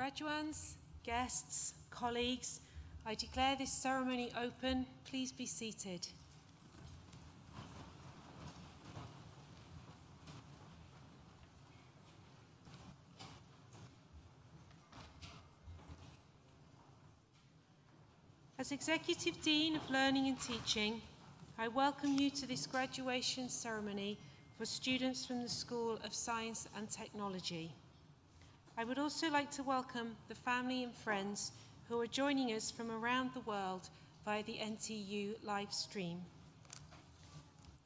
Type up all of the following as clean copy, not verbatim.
Graduands, guests, colleagues, I declare this ceremony open. Please be seated. As Executive Dean of Learning and Teaching, I welcome you to this graduation ceremony for students from the School of Science and Technology. I would also like to welcome the family and friends who are joining us from around the world via the NTU live stream.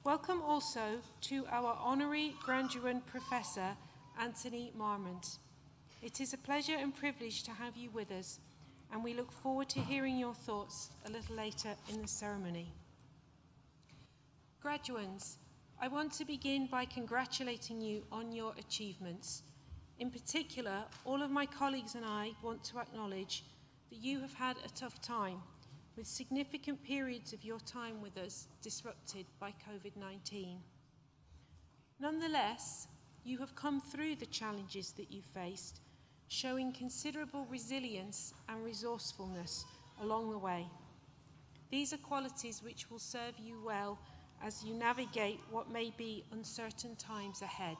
Welcome also to our Honorary Graduate Professor, Anthony Marmont. It is a pleasure and privilege to have you with us, and we look forward to hearing your thoughts a little later in the ceremony. Graduands, I want to begin by congratulating you on your achievements. In particular, all of my colleagues and I want to acknowledge that you have had a tough time, with significant periods of your time with us disrupted by COVID-19. Nonetheless, you have come through the challenges that you faced, showing considerable resilience and resourcefulness along the way. These are qualities which will serve you well as you navigate what may be uncertain times ahead.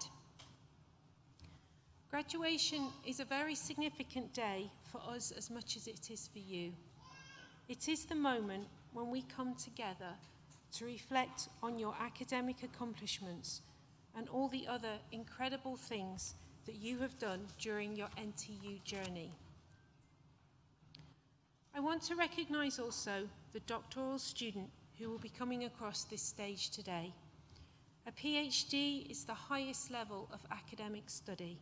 Graduation is a very significant day for us as much as it is for you. It is the moment when we come together to reflect on your academic accomplishments and all the other incredible things that you have done during your NTU journey. I want to recognise also the doctoral student who will be coming across this stage today. A PhD is the highest level of academic study.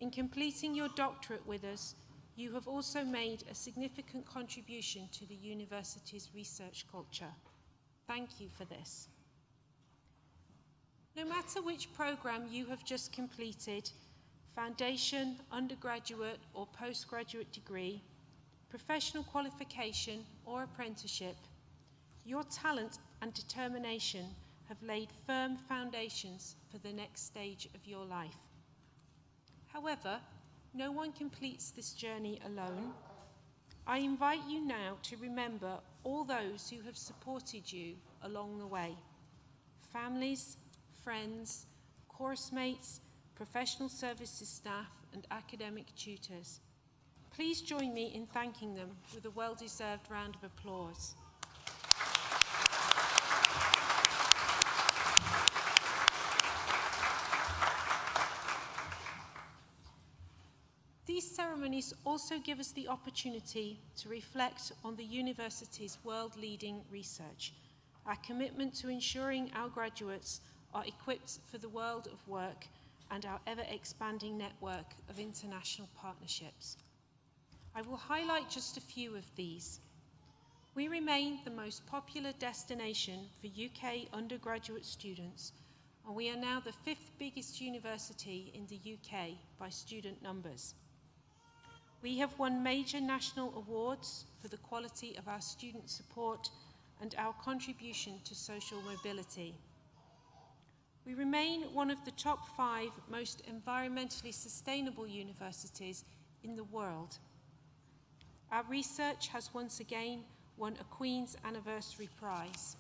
In completing your doctorate with us, you have also made a significant contribution to the university's research culture. Thank you for this. No matter which program you have just completed, foundation, undergraduate or postgraduate degree, professional qualification or apprenticeship, your talent and determination have laid firm foundations for the next stage of your life. However, no one completes this journey alone. I invite you now to remember all those who have supported you along the way. Families, friends, course mates, professional services staff and academic tutors. Please join me in thanking them with a well-deserved round of applause. These ceremonies also give us the opportunity to reflect on the university's world-leading research, our commitment to ensuring our graduates are equipped for the world of work, and our ever-expanding network of international partnerships. I will highlight just a few of these. We remain the most popular destination for UK undergraduate students, and we are now the 5th biggest university in the UK by student numbers. We have won major national awards for the quality of our student support and our contribution to social mobility. We remain one of the top 5 most environmentally sustainable universities in the world. Our research has once again won a Queen's Anniversary Prize.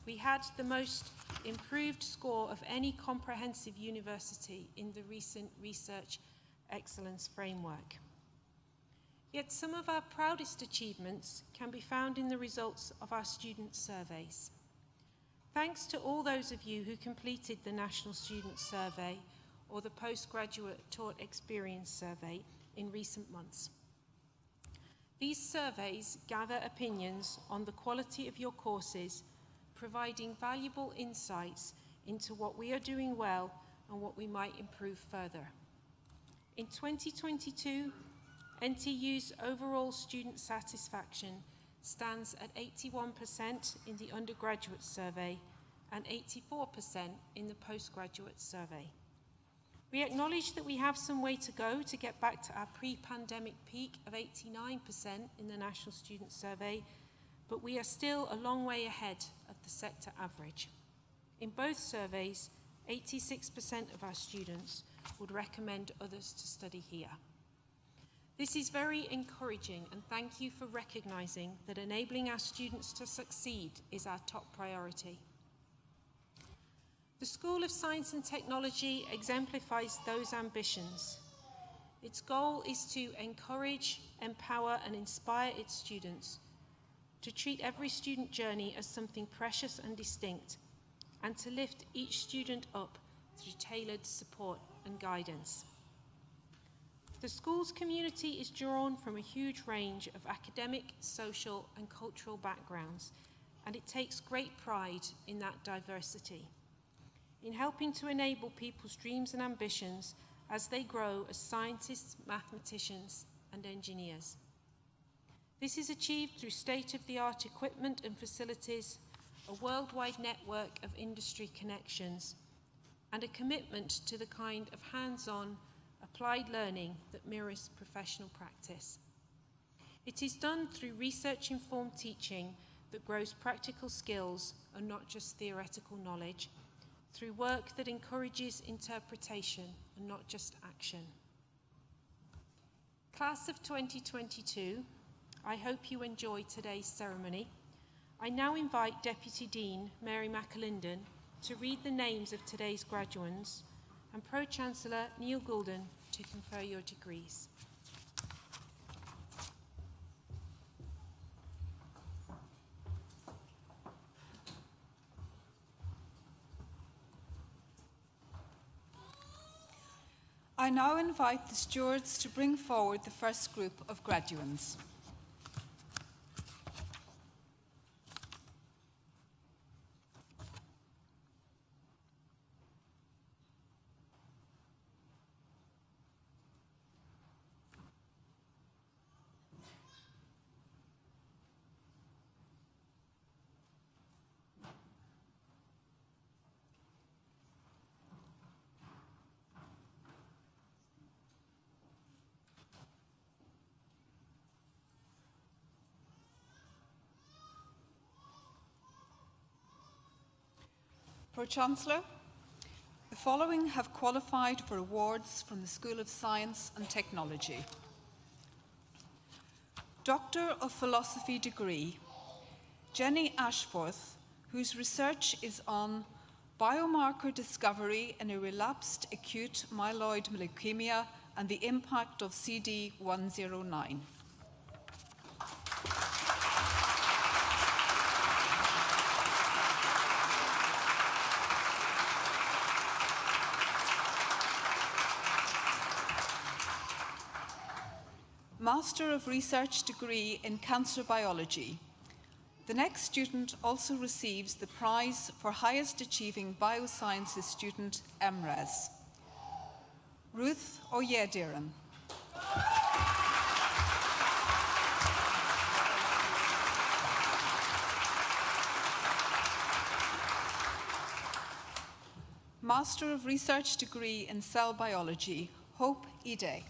We had the most improved score of any comprehensive university in the recent Research Excellence Framework. Yet some of our proudest achievements can be found in the results of our student surveys. Thanks to all those of you who completed the National Student Survey or the Postgraduate Taught Experience Survey in recent months. These surveys gather opinions on the quality of your courses, providing valuable insights into what we are doing well and what we might improve further. In 2022, NTU's overall student satisfaction stands at 81% in the undergraduate survey and 84% in the postgraduate survey. We acknowledge that we have some way to go to get back to our pre-pandemic peak of 89% in the National Student Survey, but we are still a long way ahead of the sector average. In both surveys, 86% of our students would recommend others to study here. This is very encouraging, and thank you for recognising that enabling our students to succeed is our top priority. The School of Science and Technology exemplifies those ambitions. Its goal is to encourage, empower and inspire its students, to treat every student journey as something precious and distinct, and to lift each student up through tailored support and guidance. The school's community is drawn from a huge range of academic, social and cultural backgrounds, and it takes great pride in that diversity, in helping to enable people's dreams and ambitions as they grow as scientists, mathematicians and engineers. This is achieved through state-of-the-art equipment and facilities, a worldwide network of industry connections, and a commitment to the kind of hands-on, applied learning that mirrors professional practice. It is done through research-informed teaching that grows practical skills and not just theoretical knowledge, through work that encourages interpretation and not just action. Class of 2022, I hope you enjoy today's ceremony. I now invite Deputy Dean Mary McAlinden to read the names of today's graduands and Pro-Chancellor Neil Goulden to confer your degrees. I now invite the stewards to bring forward the first group of graduands. Pro-Chancellor, the following have qualified for awards from the School of Science and Technology. Doctor of Philosophy degree, Jenny Ashforth, whose research is on biomarker discovery in a relapsed acute myeloid leukemia and the impact of CD109. Master of Research degree in Cancer Biology. The next student also receives the prize for highest achieving biosciences student, MRes. Ruth Oyediran. Master of Research degree in Cell Biology, Hope Ide.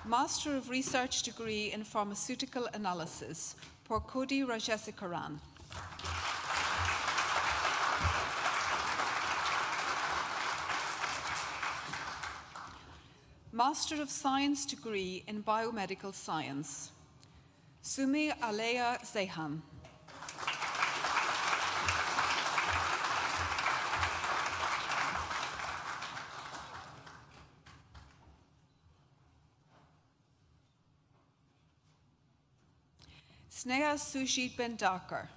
Master of Research degree in Pharmaceutical Analysis, Porkodi Rajasekaran. Master of Science degree in Biomedical Science, Sumi Alea Zehan. Sneha Sujit Bendakar.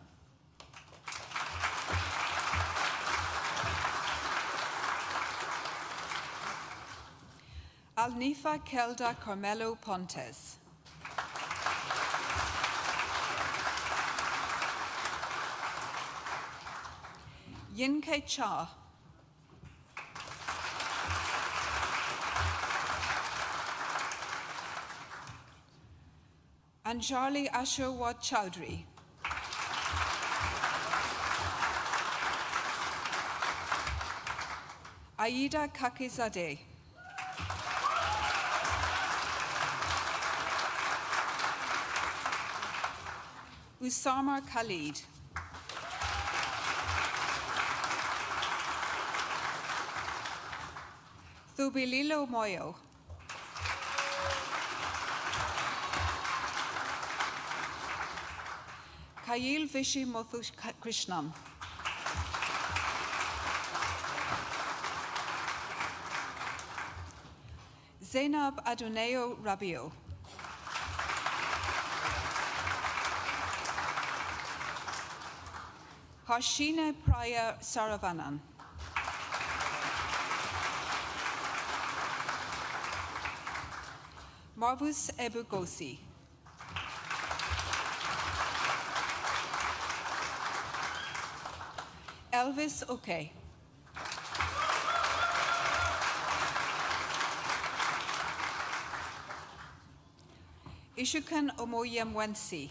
Alnifa Kelda Carmelo Pontes. Yinke Cha. Anjali Asherwat Chowdhury. Aida Kakizadeh. Usama Khalid. Thubililo Moyo. Kayil Vishi Mothu Krishnam. Zainab Aduneo Rabio. Harshina Praya Saravanan. Marvus Ebugosi. Elvis Oke. Ishukan Omoyemwensi.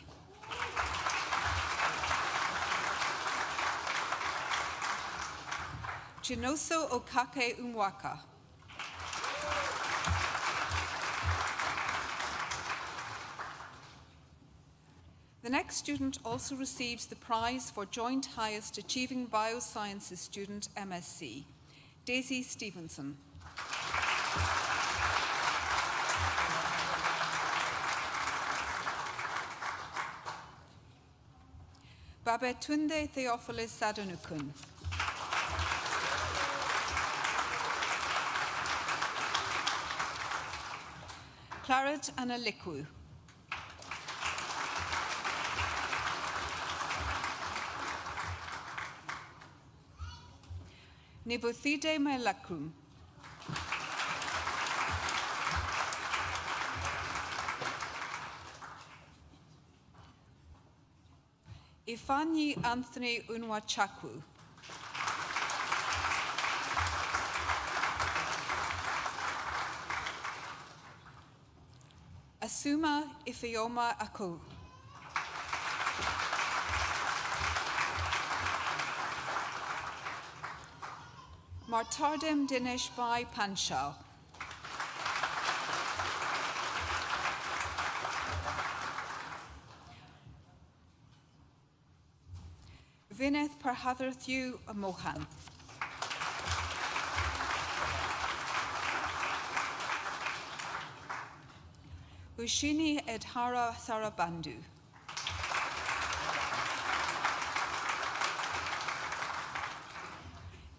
Chinoso Okake Umwaka. The next student also receives the prize for Joint Highest Achieving Biosciences Student MSc, Daisy Stevenson. Babetunde Theophilus Sadonukun. Claret Analikwu. Nibuthide Melakum. Ifanyi Anthony Unwachakwu. Asuma Ifeoma Ako. Martardem Dinesh Bai Panchal. Vineth Parhatharthu Mohan. Ushini Edhara Sarabandhu.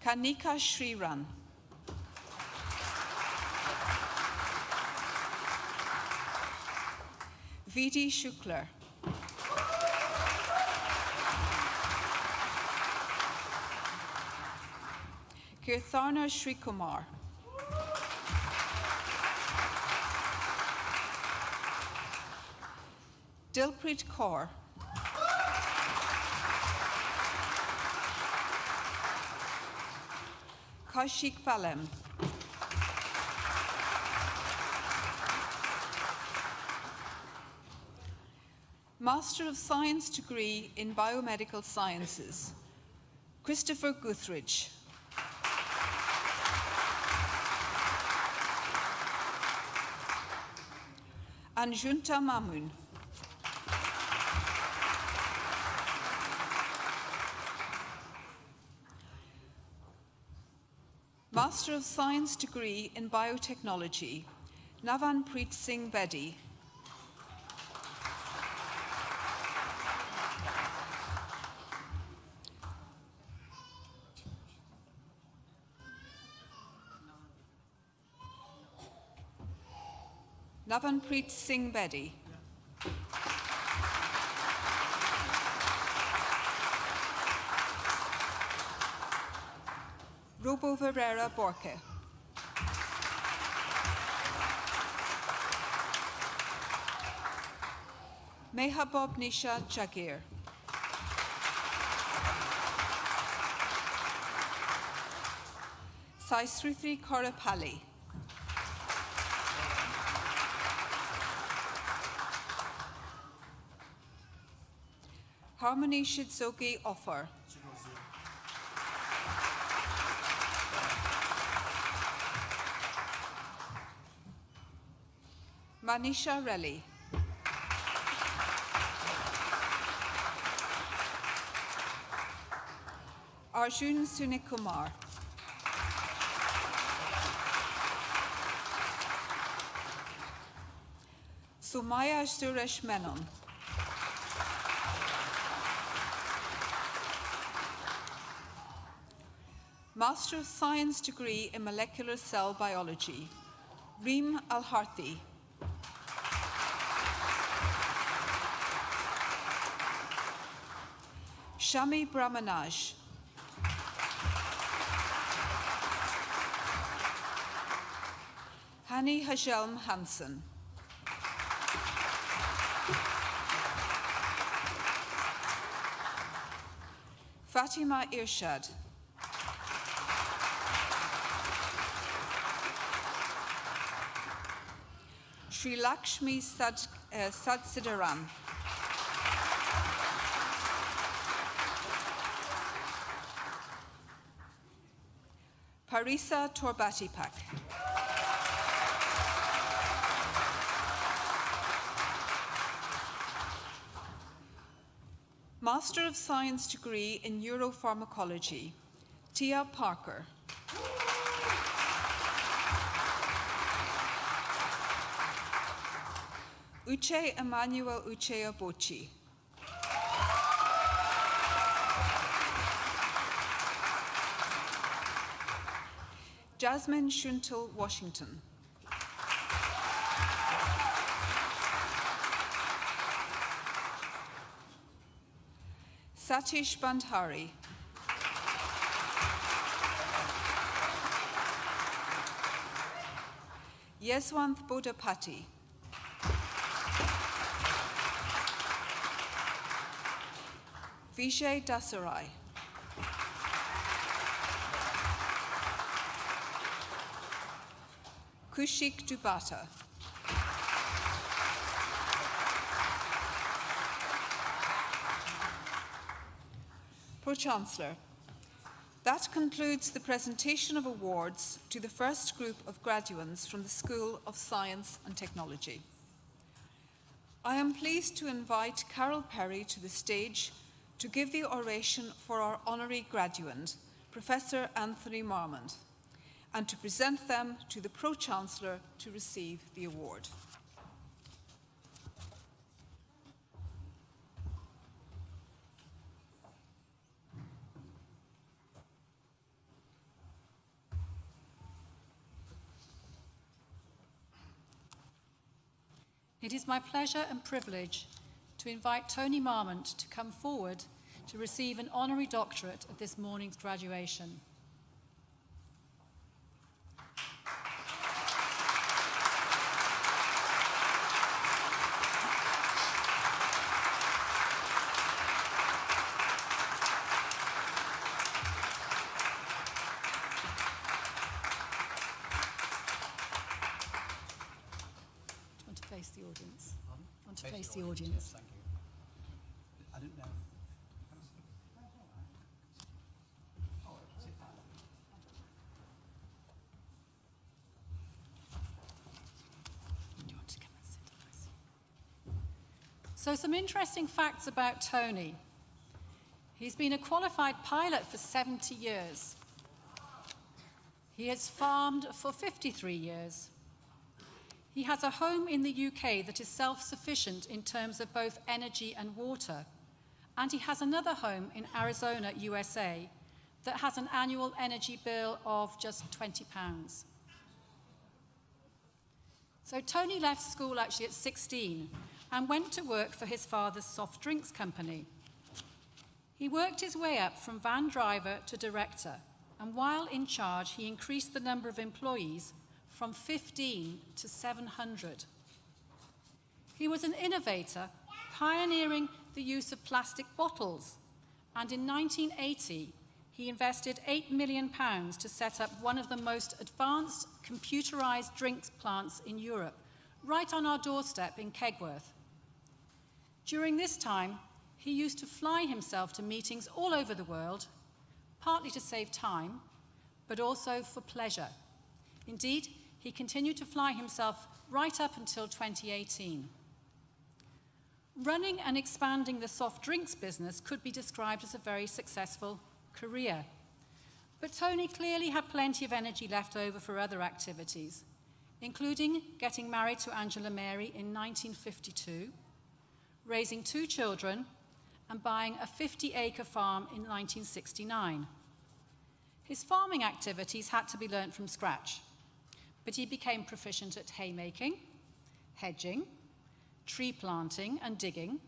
Kanika Shriran. Vidi Shuklar. Kirtharna Srikumar. Dilpreet Kaur. Kaushik Palem. Master of Science degree in Biomedical Sciences, Christopher Guthridge. Anjunta Mamun. Master of Science degree in Biotechnology, Navanpreet Singh Bedi. Navanpreet Singh Bedi. Robo Verrera Borke. Mehabob Nisha Jagir. Saisruthi Korapalli. Harmony Shidzogi Offer. Manisha Relly. Arjun Sunikumar. Sumaya Suresh Menon. Master of Science degree in Molecular Cell Biology, Reem Al-Harthi. Shami Brahmanaj. Hani Hajelm Hansen. Fatima Irshad. Sri Lakshmi Sadsidaram. Parisa Torbatipak. Master of Science degree in Neuropharmacology, Tia Parker. Uche Emmanuel Uchea Bochi. Jasmine Shuntal Washington. Satish Bandhari. Yeswanth Bodapati. Vijay Dasarai. Kushik Dubata. Pro-Chancellor, that concludes the presentation of awards to the first group of graduates from the School of Science and Technology. I am pleased to invite Carol Perry to the stage to give the oration for our honorary graduate, Professor Anthony Marmont, and to present them to the Pro-Chancellor to receive the award. It is my pleasure and privilege to invite Tony Marmont to come forward to receive an honorary doctorate at this morning's graduation. Face the audience. I want to face the audience. Yes, thank you. I don't know. Do you want to come and sit? So some interesting facts about Tony. He's been a qualified pilot for 70 years. He has farmed for 53 years. He has a home in the UK that is self-sufficient in terms of both energy and water, and he has another home in Arizona, USA, that has an annual energy bill of just £20. So Tony left school actually at 16 and went to work for his father's soft drinks company. He worked his way up from van driver to director, and while in charge, he increased the number of employees from 15 to 700. He was an innovator, pioneering the use of plastic bottles, and in 1980, he invested £8 million to set up one of the most advanced computerized drinks plants in Europe, right on our doorstep in Kegworth. During this time, he used to fly himself to meetings all over the world, partly to save time, but also for pleasure. Indeed, he continued to fly himself right up until 2018. Running and expanding the soft drinks business could be described as a very successful career. But Tony clearly had plenty of energy left over for other activities. including getting married to Angela Mary in 1952, raising 2 children, and buying a 50-acre farm in 1969. His farming activities had to be learnt from scratch, but he became proficient at haymaking, hedging, tree planting and digging,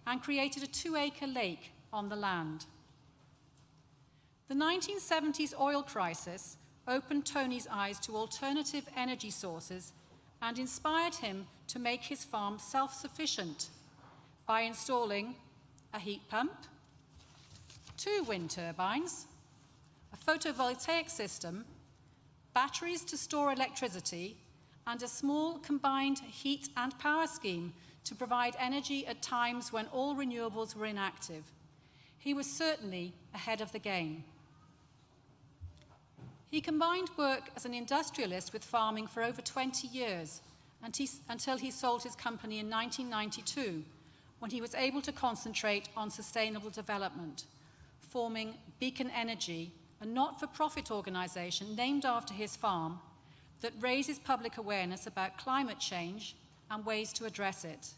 and created a 2-acre lake on the land. The 1970s oil crisis opened Tony's eyes to alternative energy sources and inspired him to make his farm self-sufficient by installing a heat pump, 2 wind turbines, a photovoltaic system, batteries to store electricity, and a small combined heat and power scheme to provide energy at times when all renewables were inactive. He was certainly ahead of the game. He combined work as an industrialist with farming for over 20 years until he sold his company in 1992, when he was able to concentrate on sustainable development, forming Beacon Energy, a not-for-profit organisation named after his farm that raises public awareness about climate change and ways to address it.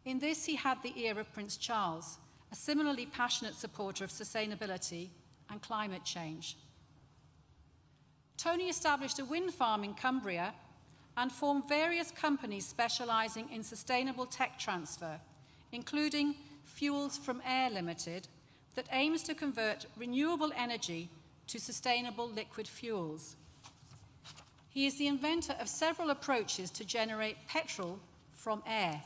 In this, he had the ear of Prince Charles, a similarly passionate supporter of sustainability and climate change. Tony established a wind farm in Cumbria and formed various companies specialising in sustainable tech transfer, including Fuels from Air Limited, that aims to convert renewable energy to sustainable liquid fuels. He is the inventor of several approaches to generate petrol from air.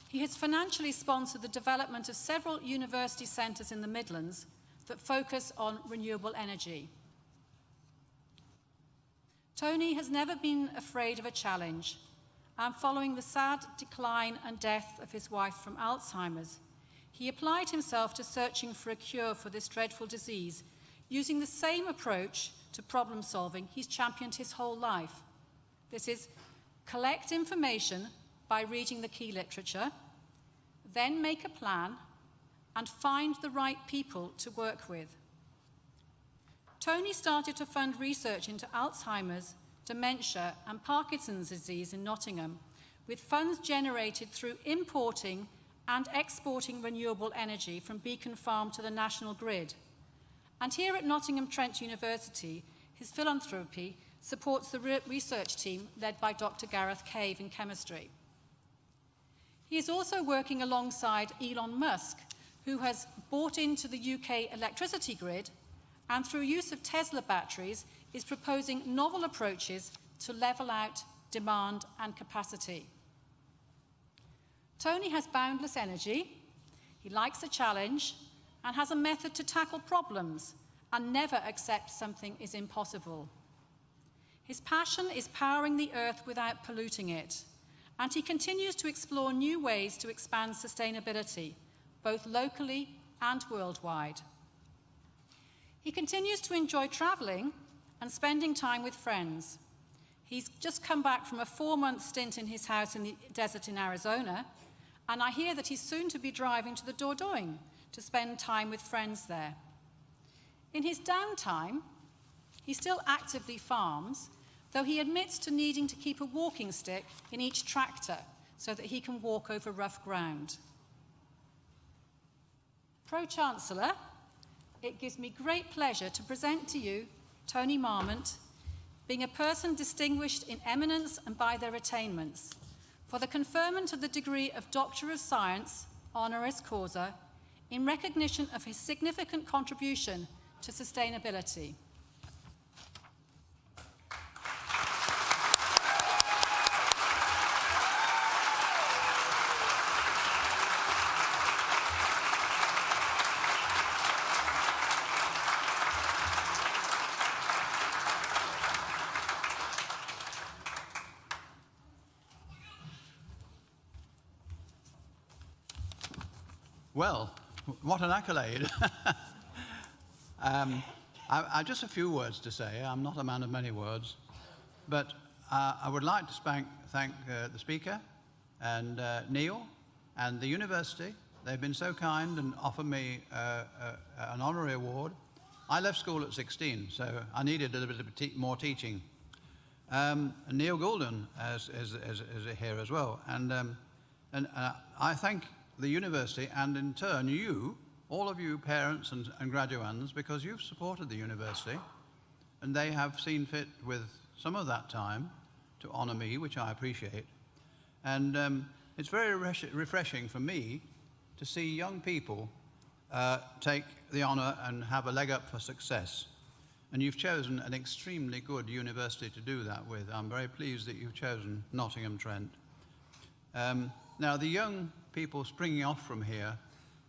He has financially sponsored the development of several university centres in the Midlands that focus on renewable energy. Tony has never been afraid of a challenge, and following the sad decline and death of his wife from Alzheimer's, he applied himself to searching for a cure for this dreadful disease, using the same approach to problem solving he's championed his whole life. This is, collect information by reading the key literature, then make a plan, and find the right people to work with. Tony started to fund research into Alzheimer's, dementia, and Parkinson's disease in Nottingham, with funds generated through importing and exporting renewable energy from Beacon Farm to the national grid. And here at Nottingham Trent University, his philanthropy supports the research team led by Dr. Gareth Cave in chemistry. He is also working alongside Elon Musk, who has bought into the UK electricity grid and through use of Tesla batteries is proposing novel approaches to level out demand and capacity. Tony has boundless energy, he likes a challenge, and has a method to tackle problems and never accepts something is impossible. His passion is powering the earth without polluting it, and he continues to explore new ways to expand sustainability, both locally and worldwide. He continues to enjoy travelling and spending time with friends. He's just come back from a 4-month stint in his house in the desert in Arizona, and I hear that he's soon to be driving to the Dordogne to spend time with friends there. In his downtime, he still actively farms, though he admits to needing to keep a walking stick in each tractor so that he can walk over rough ground. Pro-Chancellor, it gives me great pleasure to present to you Tony Marmont, being a person distinguished in eminence and by their attainments, for the conferment of the degree of Doctor of Science, honoris causa, in recognition of his significant contribution to sustainability. Well, what an accolade. I just a few words to say. I'm not a man of many words, but I would like to thank the speaker and Neil and the university. They've been so kind and offered me an honorary award. I left school at 16, so I needed a little bit more teaching. Neil Goulden is here as well. And I thank the university and in turn you, all of you parents and graduands, because you've supported the university and they have seen fit with some of that time to honour me, which I appreciate. And it's very refreshing for me to see young people take the honour and have a leg up for success. And you've chosen an extremely good university to do that with. I'm very pleased that you've chosen Nottingham Trent. Now, the young people springing off from here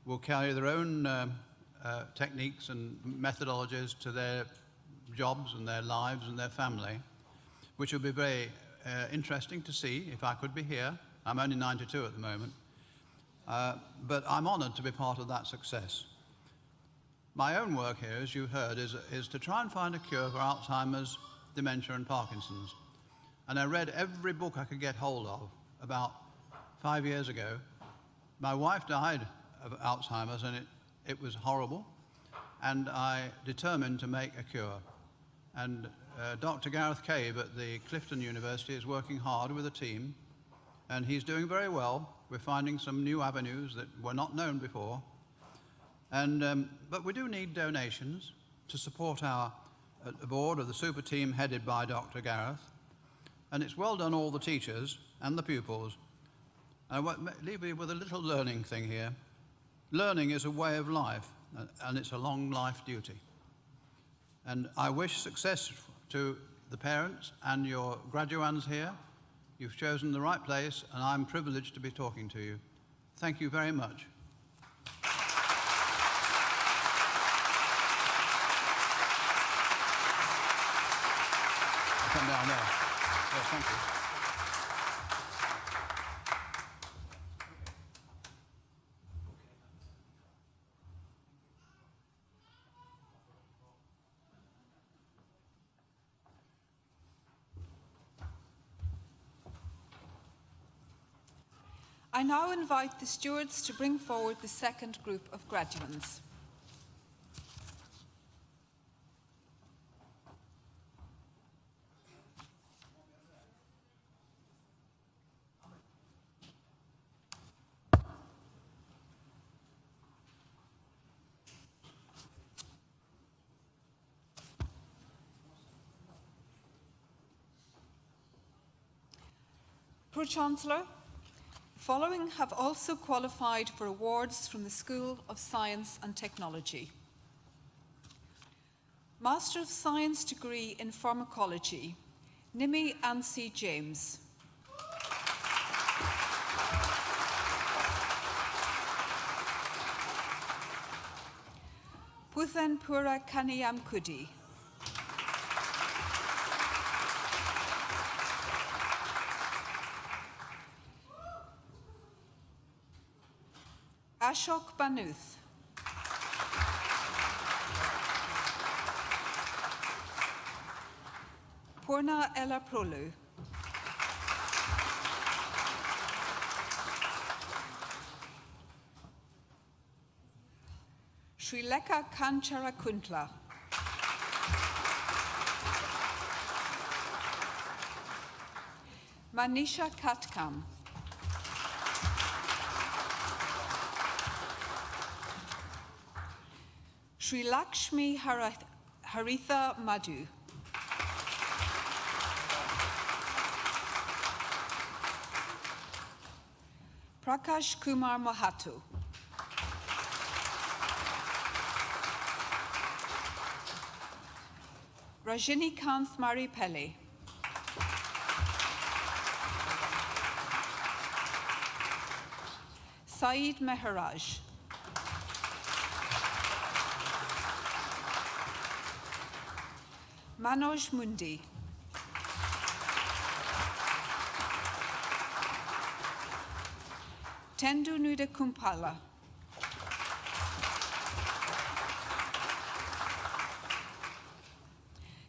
will carry their own techniques and methodologies to their jobs and their lives and their family, which will be very interesting to see if I could be here. I'm only 92 at the moment, but I'm honoured to be part of that success. My own work here, as you heard, is to try and find a cure for Alzheimer's, dementia and Parkinson's. And I read every book I could get hold of about 5 years ago. My wife died of Alzheimer's and it was horrible. And I determined to make a cure. And Dr. Gareth Cave at the Clifton University is working hard with a team. And he's doing very well. We're finding some new avenues that were not known before. And, but we do need donations to support the board of the super team headed by Dr. Gareth. And it's well done all the teachers and the pupils. I want to leave you with a little learning thing here. Learning is a way of life, and it's a long life duty. And I wish success to the parents and your graduands here. You've chosen the right place, and I'm privileged to be talking to you. Thank you very much. Come down there. Yes, thank you. I now invite the stewards to bring forward the second group of graduands. Pro-Chancellor, the following have also qualified for awards from the School of Science and Technology. Master of Science degree in Pharmacology, Nimi Ansi James. Puthen Pura Kaniyam Kudi. Ashok Banuth. Purna Ella Prolu. Srileka Kanchara Kuntla. Manisha Katkam. Sri Lakshmi Haritha Madhu. Prakash Kumar Mahato. Rajinikanth Maripelli. Saeed Mehraj. Manoj Mundi. Tendu Nuda Kumpala.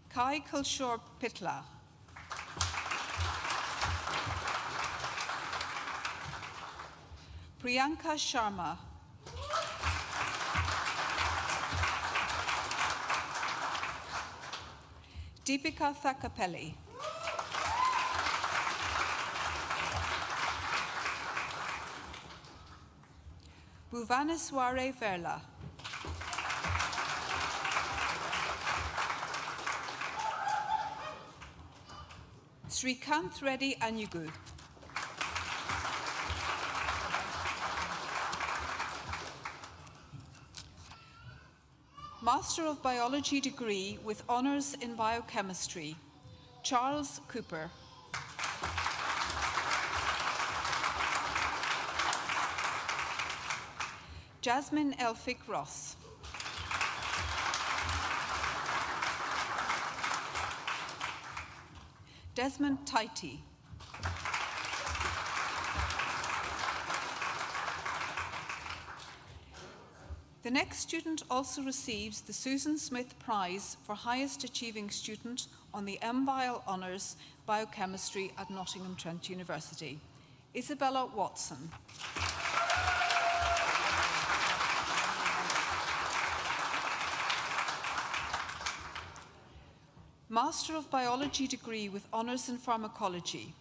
Kai Kulshore Pitla. Priyanka Sharma. Deepika Thakapelli. Bhuvaneswari Verla. Srikanth Reddy Anyugu. Master of Biology degree with honours in biochemistry, Charles Cooper. Jasmine Elphick Ross. Desmond Taiti. The next student also receives the Susan Smith Prize for Highest Achieving Student on the MBio Honours Biochemistry at Nottingham Trent University, Isabella Watson. Master of Biology degree with honours in pharmacology.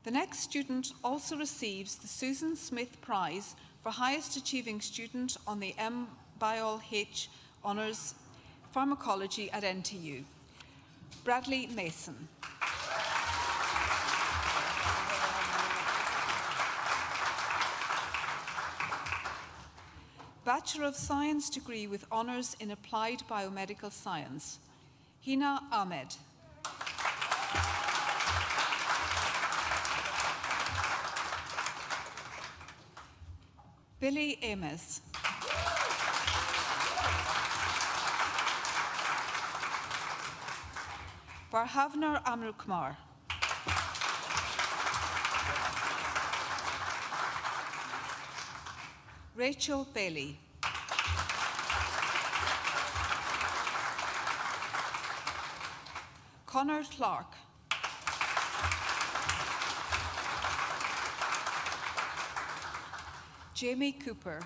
The next student also receives the Susan Smith Prize for Highest Achieving Student on the MBioH Honours Pharmacology at NTU, Bradley Mason. Bachelor of Science degree with honours in Applied Biomedical Science, Hina Ahmed. Billy Ames. Barhavner Amrukumar. Rachel Bailey. Connor Clark. Jamie Cooper.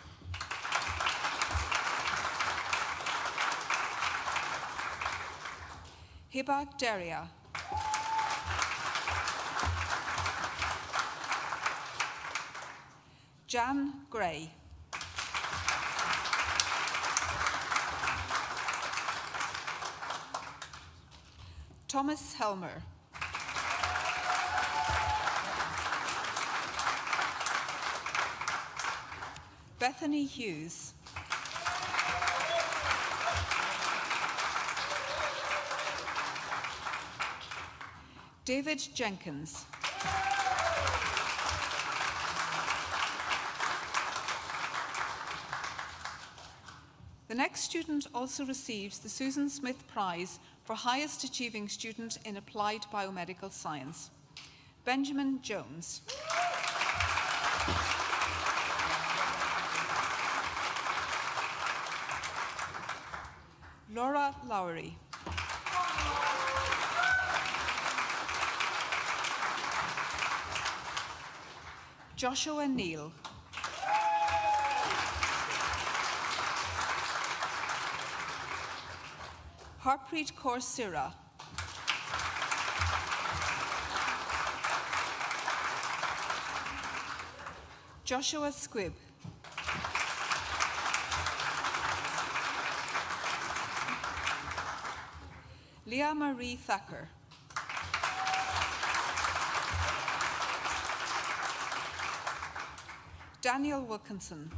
Hibak Deria. Jan Gray. Thomas Helmer. Bethany Hughes. David Jenkins. The next student also receives the Susan Smith Prize for Highest Achieving Student in Applied Biomedical Science, Benjamin Jones. Laura Lowry. Joshua Neal. Harpreet Kaur Sira. Joshua Squibb. Leah Marie Thacker. Daniel Wilkinson.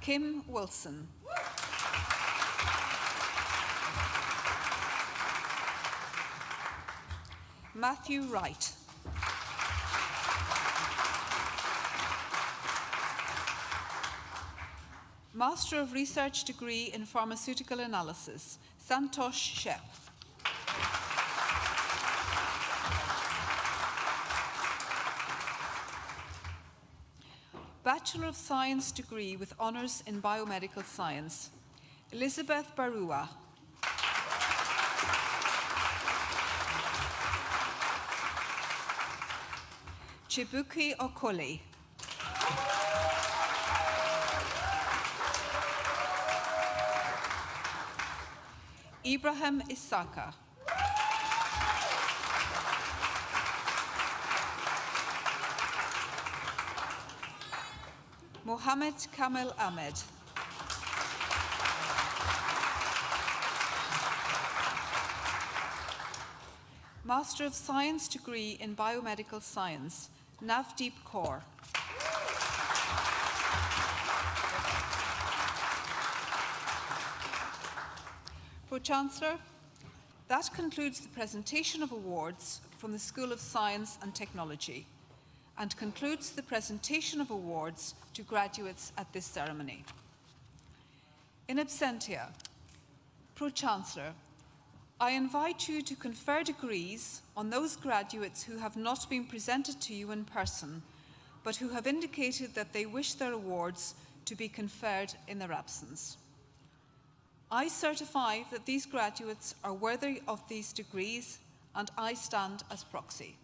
Kim Wilson. Matthew Wright. Master of Research degree in Pharmaceutical Analysis, Santosh Shep. Bachelor of Science degree with honours in Biomedical Science, Elizabeth Barua. Chibuki Okoli. Ibrahim Isaka. Mohammed Kamil Ahmed. Master of Science degree in Biomedical Science, Navdeep Kaur. Pro-Chancellor, that concludes the presentation of awards from the School of Science and Technology and concludes the presentation of awards to graduates at this ceremony. In absentia, Pro-Chancellor, I invite you to confer degrees on those graduates who have not been presented to you in person, but who have indicated that they wish their awards to be conferred in their absence. I certify that these graduates are worthy of these degrees, and I stand as proxy.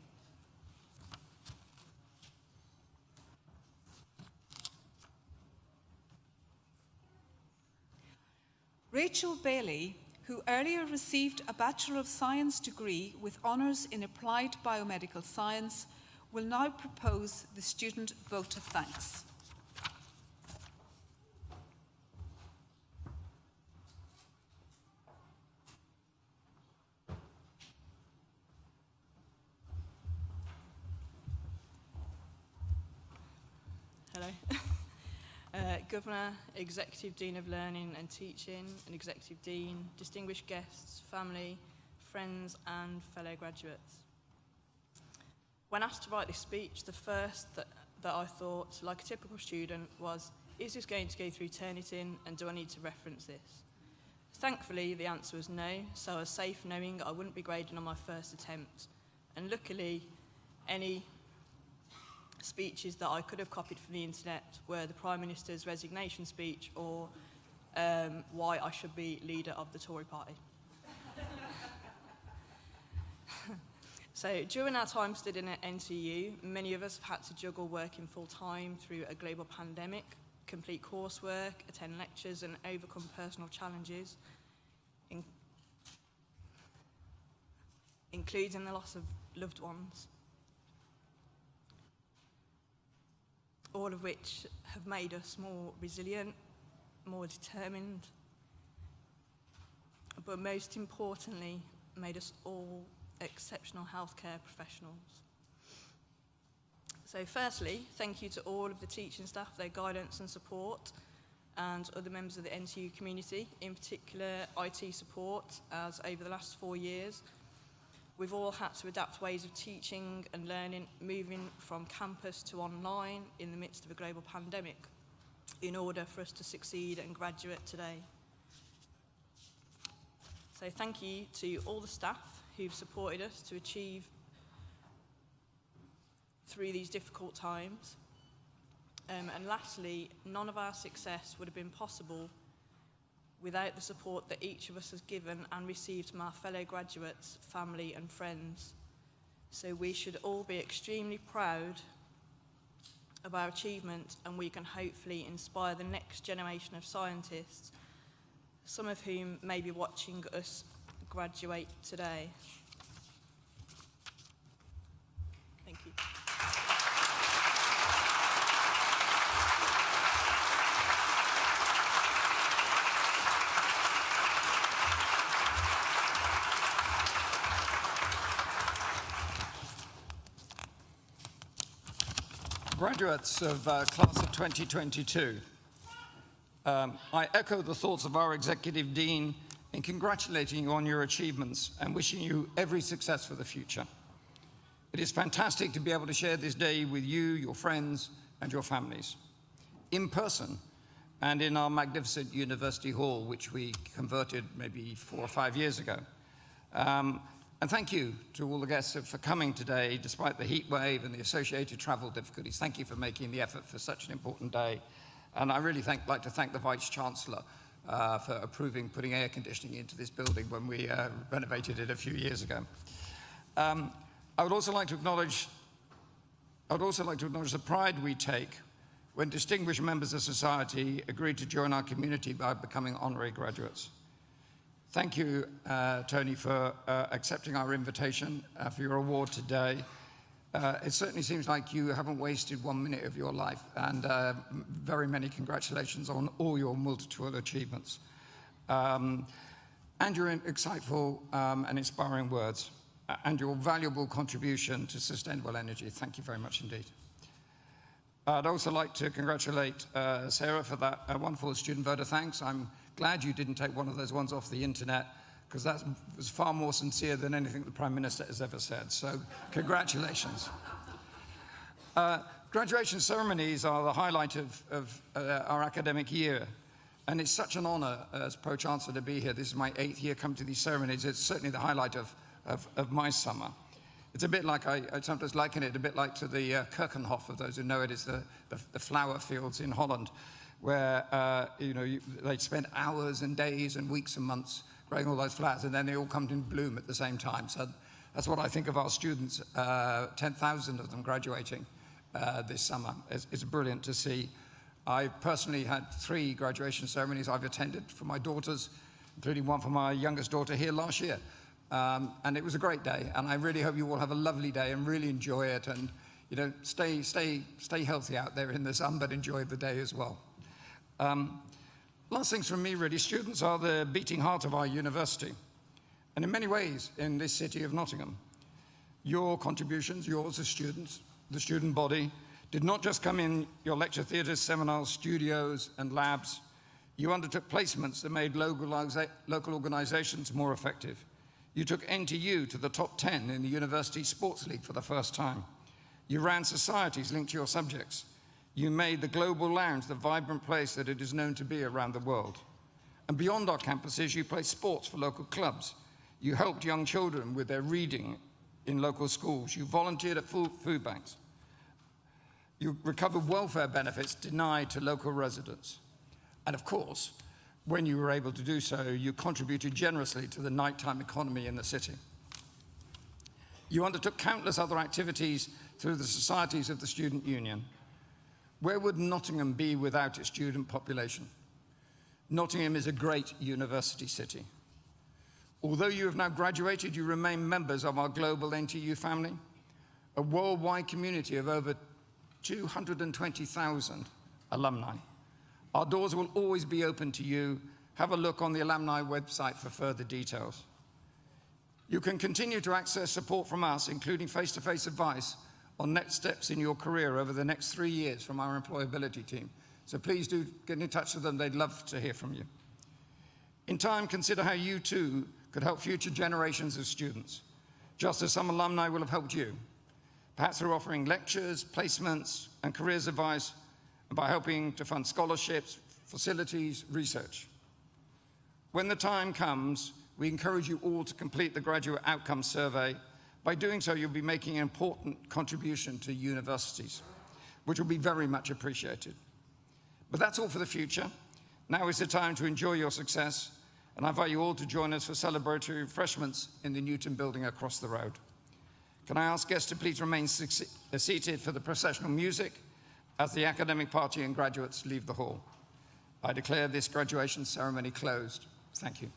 Rachel Bailey, who earlier received a Bachelor of Science degree with honours in Applied Biomedical Science, will now propose the student vote of thanks. Hello. Governor, Executive Dean of Learning and Teaching, and Executive Dean, distinguished guests, family, friends and fellow graduates. When asked to write this speech, the first that I thought, like a typical student, was, is this going to go through Turnitin and do I need to reference this? Thankfully, the answer was no, so I was safe knowing I wouldn't be graded on my first attempt. And luckily, any speeches that I could have copied from the internet were the Prime Minister's resignation speech or why I should be leader of the Tory party. So during our time studying at NTU, many of us have had to juggle working full-time through a global pandemic, complete coursework, attend lectures and overcome personal challenges, including the loss of loved ones. All of which have made us more resilient, more determined, but most importantly, made us all exceptional healthcare professionals. So firstly, thank you to all of the teaching staff, their guidance and support, and other members of the NTU community, in particular IT support, as over the last 4 years, we've all had to adapt ways of teaching and learning, moving from campus to online in the midst of a global pandemic in order for us to succeed and graduate today. So thank you to all the staff who've supported us to achieve through these difficult times. And lastly, none of our success would have been possible without the support that each of us has given and received from our fellow graduates, family and friends. So we should all be extremely proud of our achievement, and we can hopefully inspire the next generation of scientists, some of whom may be watching us graduate today. Thank you. Graduates of class of 2022, I echo the thoughts of our Executive Dean in congratulating you on your achievements and wishing you every success for the future. It is fantastic to be able to share this day with you, your friends, and your families, in person and in our magnificent University Hall, which we converted maybe 4 or 5 years ago. And thank you to all the guests for coming today, despite the heat wave and the associated travel difficulties. Thank you for making the effort for such an important day. And I really like to thank the Vice-Chancellor for approving putting air conditioning into this building when we renovated it a few years ago. I would also like to acknowledge the pride we take when distinguished members of society agreed to join our community by becoming honorary graduates. Thank you, Tony, for accepting our invitation for your award today. It certainly seems like you haven't wasted 1 minute of your life, and very many congratulations on all your multitude achievements. And your insightful and inspiring words, and your valuable contribution to sustainable energy. Thank you very much indeed. I'd also like to congratulate Sarah for that wonderful student voter thanks. I'm glad you didn't take one of those ones off the internet, because that was far more sincere than anything the Prime Minister has ever said. So congratulations. Graduation ceremonies are the highlight of our academic year. And it's such an honor as Pro-Chancellor to be here. This is my 8th year coming to these ceremonies. It's certainly the highlight of my summer. It's a bit like, I sometimes liken it a bit like to the Keukenhof, for those who know it. It's the flower fields in Holland, where they spend hours and days and weeks and months growing all those flowers, and then they all come to bloom at the same time. So that's what I think of our students, 10,000 of them graduating this summer. It's brilliant to see. I personally had 3 graduation ceremonies I've attended for my daughters, including one for my youngest daughter here last year. And it was a great day, and I really hope you all have a lovely day and really enjoy it, and stay healthy out there in the sun, but enjoy the day as well. Last things from me, really. Students are the beating heart of our university, and in many ways in this city of Nottingham. Your contributions, yours as students, the student body, did not just come in your lecture theatres, seminars, studios, and labs. You undertook placements that made local organizations more effective. You took NTU to the top 10 in the University Sports League for the first time. You ran societies linked to your subjects. You made the Global Lounge the vibrant place that it is known to be around the world. And beyond our campuses, you played sports for local clubs. You helped young children with their reading in local schools. You volunteered at food banks. You recovered welfare benefits denied to local residents. And of course, when you were able to do so, you contributed generously to the nighttime economy in the city. You undertook countless other activities through the societies of the Student Union. Where would Nottingham be without its student population? Nottingham is a great university city. Although you have now graduated, you remain members of our global NTU family, a worldwide community of over 220,000 alumni. Our doors will always be open to you. Have a look on the alumni website for further details. You can continue to access support from us, including face-to-face advice on next steps in your career over the next 3 years from our employability team. So please do get in touch with them. They'd love to hear from you. In time, consider how you too could help future generations of students, just as some alumni will have helped you, perhaps through offering lectures, placements, and careers advice, and by helping to fund scholarships, facilities, research. When the time comes, we encourage you all to complete the Graduate Outcomes Survey. By doing so, you'll be making an important contribution to universities, which will be very much appreciated. But that's all for the future. Now is the time to enjoy your success, and I invite you all to join us for celebratory refreshments in the Newton building across the road. Can I ask guests to please remain seated for the processional music as the academic party and graduates leave the hall. I declare this graduation ceremony closed. Thank you.